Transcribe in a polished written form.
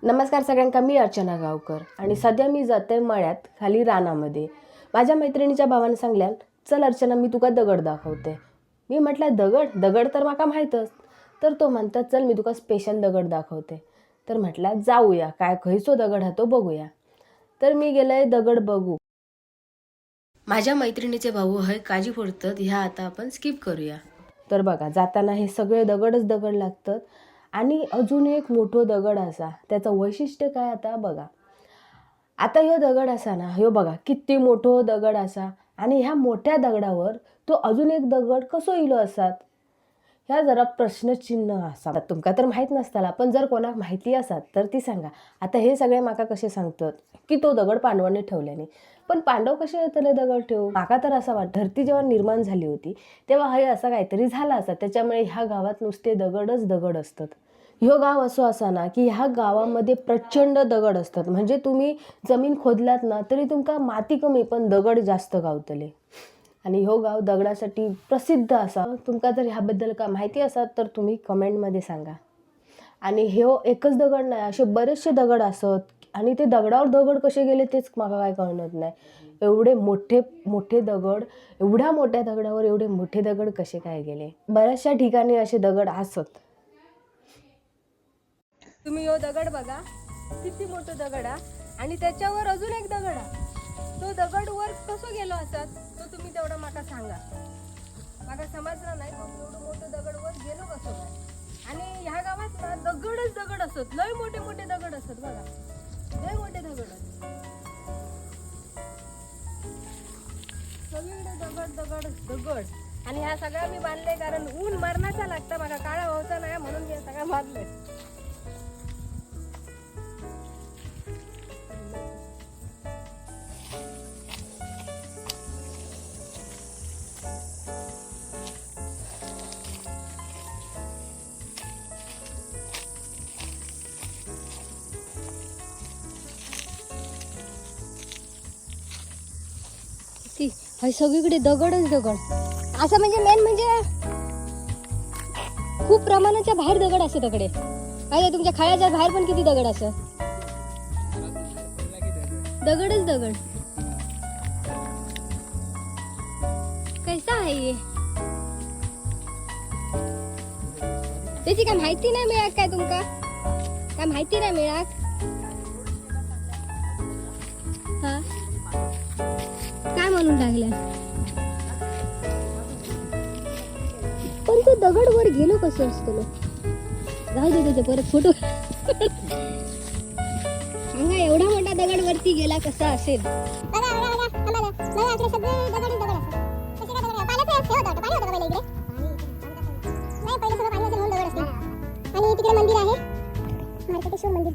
नमस्कार सगळ्यांना, मी अर्चना गावकर आणि सध्या मी जाते मळ्यात खाली रानामध्ये. माझ्या मैत्रिणीच्या भावाने सांगल्यान, चल अर्चना मी तुका दगड दाखवते. मी म्हटलं दगड तर माका माहीतच. तर तो म्हणतात चल मी तुका स्पेशल दगड दाखवते. तर म्हटलं जाऊया, काय खयचो दगड हा तो बघूया. तर मी गेले दगड बघू. माझ्या मैत्रिणीचे भाऊ हय काजी फोडतात, ह्या आता आपण स्किप करूया. तर बघा, जाताना हे सगळे दगड लागतात. आणि अजून एक मोठो दगड असा, त्याचं वैशिष्ट्य काय आता बघा. आता ह्यो दगड असा ना, ह्यो बघा किती मोठो दगड असा आणि ह्या मोठ्या दगडावर तो अजून एक दगड कसो इलो असतात, ह्या जरा प्रश्नचिन्ह असा. तुमका तर माहीत नसताला, पण जर कोणाक माहिती असतात तर ती सांगा. आता हे सगळे माका कसे सांगतात की तो दगड पांडवांनी ठेवल्याने, पण पांडव कसे येतले दगड ठेवू. माका तर असं वाटतं धरती जेव्हा निर्माण झाली होती तेव्हा हे असं काहीतरी झालं असतं, त्याच्यामुळे ह्या गावात नुसते दगड असतात. ह्यो गाव असो असा ना की ह्या गावामध्ये प्रचंड दगड असतात. म्हणजे तुम्ही जमीन खोदलात ना तरी तुमका माती कमी पण दगड जास्त गावतले. आणि ह्यो गाव दगडासाठी प्रसिद्ध असा. तुमका जर ह्याबद्दल का माहिती असतात तर तुम्ही कमेंटमध्ये सांगा. आणि ह्यो एकच दगड नाही, असे बरेचसे दगड असत आणि ते दगडावर दगड कसे गेले तेच मला काय कळत नाही. एवढे मोठे दगड, एवढ्या मोठ्या दगडावर एवढे मोठे दगड कसे काय गेले. बऱ्याचशा ठिकाणी असे दगड असत. तुम्ही यो दगड बघा, किती मोठं दगड आणि त्याच्यावर अजून एक दगड आहे. तो दगड वर कसं गेलो असत तो तुम्ही तेवढा माका सांगा. माका समजलं नाही तो एवढं मोठं दगड वर गेलो कसं काय. आणि ह्या गावात ना दगड असत, लय मोठे दगड असत बघा, लय मोठे दगड असत. सगळीकडे दगड आणि ह्या सगळ्या मी बांधले कारण ऊन मरणाचा लागतं, मला काळा व्हायचा नाही म्हणून मी सगळ्या बांधले. सगळीकडे दगड असं, म्हणजे मेन म्हणजे खूप प्रमाणाच्या बाहेर दगड असत तकडे. अरे तुमच्या खाळ्याच्या बाहेर पण किती दगड असत, दगड. कैसा आहे त्याची काय माहिती नाही मिळाक काय तुमका, काय माहिती नाही मिळाक. हा काय म्हणून लागल्या, पण तो दगड वर गेलो कसं असतं. जाऊ दे त्याचे परत फोटो सांगा. एवढा मोठा दगड वरती गेला कसा असेल. आणि तिकडे मंदिर आहे, मार्कटेश्वर मंदिर.